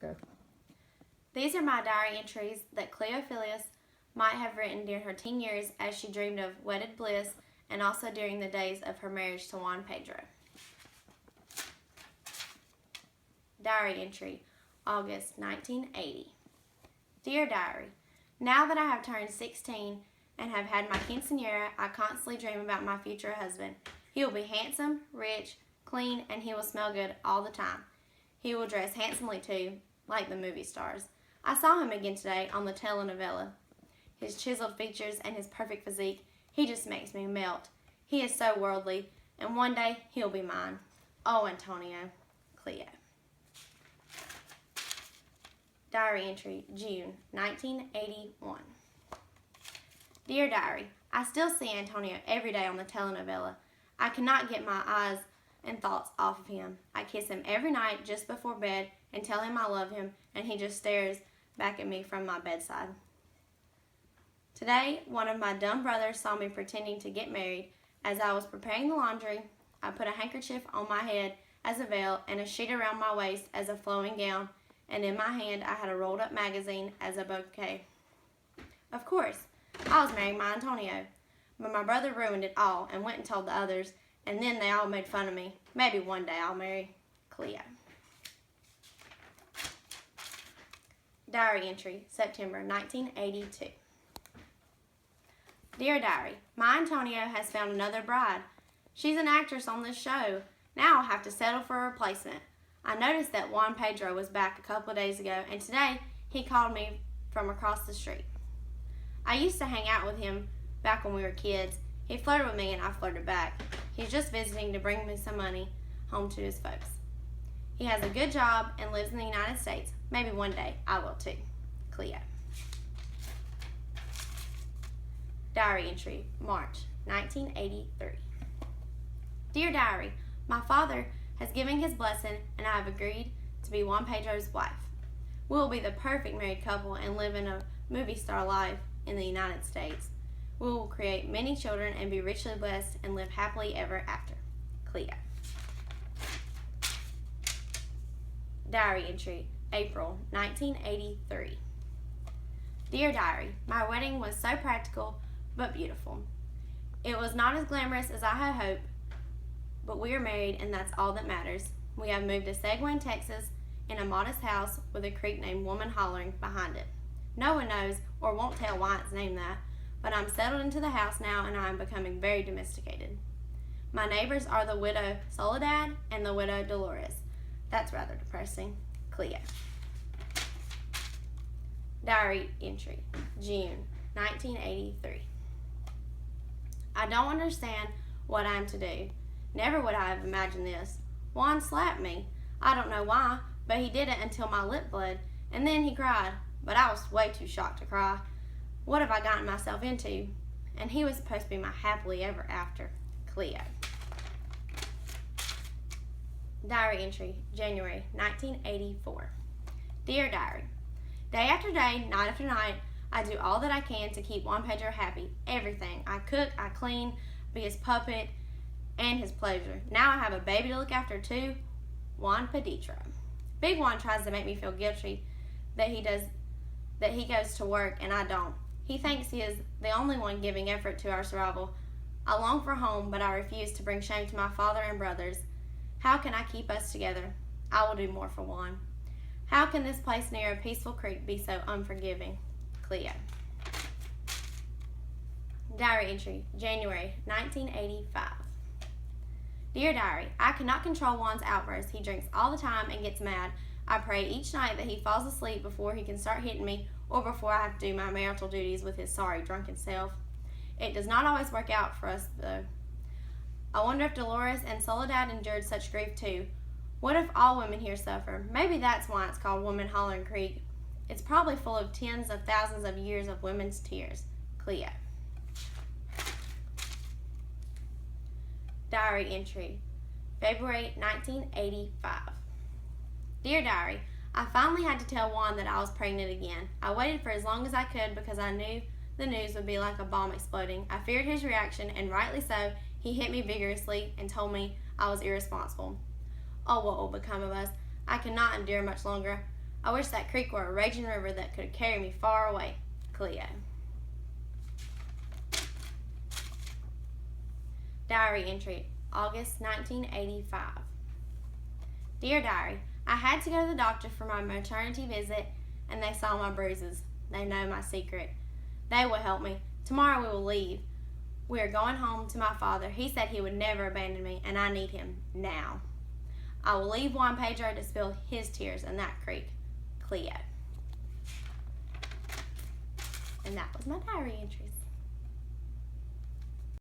Go. These are my diary entries that Cleo Phyllis might have written during her teen years as she dreamed of wedded bliss and also during the days of her marriage to Juan Pedro. Diary entry, August 1980. Dear Diary, now that I have turned 16 and have had my quinceañera, I constantly dream about my future husband. He will be handsome, rich, clean, and he will smell good all the time. He will dress handsomely too, like the movie stars. I saw him again today on the telenovela. His chiseled features and his perfect physique, he just makes me melt. He is so worldly, and one day he'll be mine. Oh, Antonio. Cleo. Diary entry, June 1981. Dear Diary, I still see Antonio every day on the telenovela. I cannot get my eyes and thoughts off of him. I kiss him every night just before bed and tell him I love him, and he just stares back at me from my bedside. Today, one of my dumb brothers saw me pretending to get married. As I was preparing the laundry, I put a handkerchief on my head as a veil and a sheet around my waist as a flowing gown, and in my hand I had a rolled up magazine as a bouquet. Of course, I was marrying my Antonio, but my brother ruined it all and went and told the others, and then they all made fun of me. Maybe one day I'll marry Cleo. Diary entry, September 1982. Dear Diary, my Antonio has found another bride. She's an actress on this show. Now I'll have to settle for a replacement. I noticed that Juan Pedro was back a couple of days ago, and today he called me from across the street. I used to hang out with him back when we were kids. He flirted with me and I flirted back. He's just visiting to bring me some money home to his folks. He has a good job and lives in the United States. Maybe one day I will too. Cleo. Diary entry, March 1983. Dear Diary, my father has given his blessing and I have agreed to be Juan Pedro's wife. We will be the perfect married couple and live in a movie star life in the United States. We will create many children and be richly blessed and live happily ever after. Cleo. Diary entry, April 1983. Dear Diary, my wedding was so practical but beautiful. It was not as glamorous as I had hoped, but we are married and that's all that matters. We have moved to Seguin, Texas in a modest house with a creek named Woman Hollering behind it. No one knows or won't tell why it's named that, but I'm settled into the house now and I am becoming very domesticated. My neighbors are the widow Soledad and the widow Dolores. That's rather depressing. Cleo. Diary entry, June 1983. I don't understand what I am to do. Never would I have imagined this. Juan slapped me. I don't know why, but he did it until my lip bled, and then he cried, but I was way too shocked to cry. What have I gotten myself into? And he was supposed to be my happily ever after. Cleo. Diary entry, January 1984. Dear Diary, day after day, night after night, I do all that I can to keep Juan Pedro happy. Everything. I cook, I clean, be his puppet, and his pleasure. Now I have a baby to look after too, Juan Pedro. Big Juan tries to make me feel guilty that he goes to work and I don't. He thinks he is the only one giving effort to our survival. I long for home, but I refuse to bring shame to my father and brothers. How can I keep us together? I will do more for Juan. How can this place near a peaceful creek be so unforgiving? Cleo. Diary entry, January 1985. Dear Diary, I cannot control Juan's outbursts. He drinks all the time and gets mad. I pray each night that he falls asleep before he can start hitting me or before I have to do my marital duties with his sorry drunken self. It does not always work out for us though. I wonder if Dolores and Soledad endured such grief too. What if all women here suffer? Maybe that's why it's called Woman Hollering Creek. It's probably full of tens of thousands of years of women's tears. Cleo. Diary entry, February 1985. Dear Diary, I finally had to tell Juan that I was pregnant again. I waited for as long as I could because I knew the news would be like a bomb exploding. I feared his reaction, and rightly so. He hit me vigorously and told me I was irresponsible. Oh, what will become of us? I cannot endure much longer. I wish that creek were a raging river that could carry me far away. Cleo. Diary entry, August 1985. Dear Diary, I had to go to the doctor for my maternity visit, and they saw my bruises. They know my secret. They will help me. Tomorrow we will leave. We are going home to my father. He said he would never abandon me, and I need him now. I will leave Juan Pedro to spill his tears in that creek. Cleo. And that was my diary entries.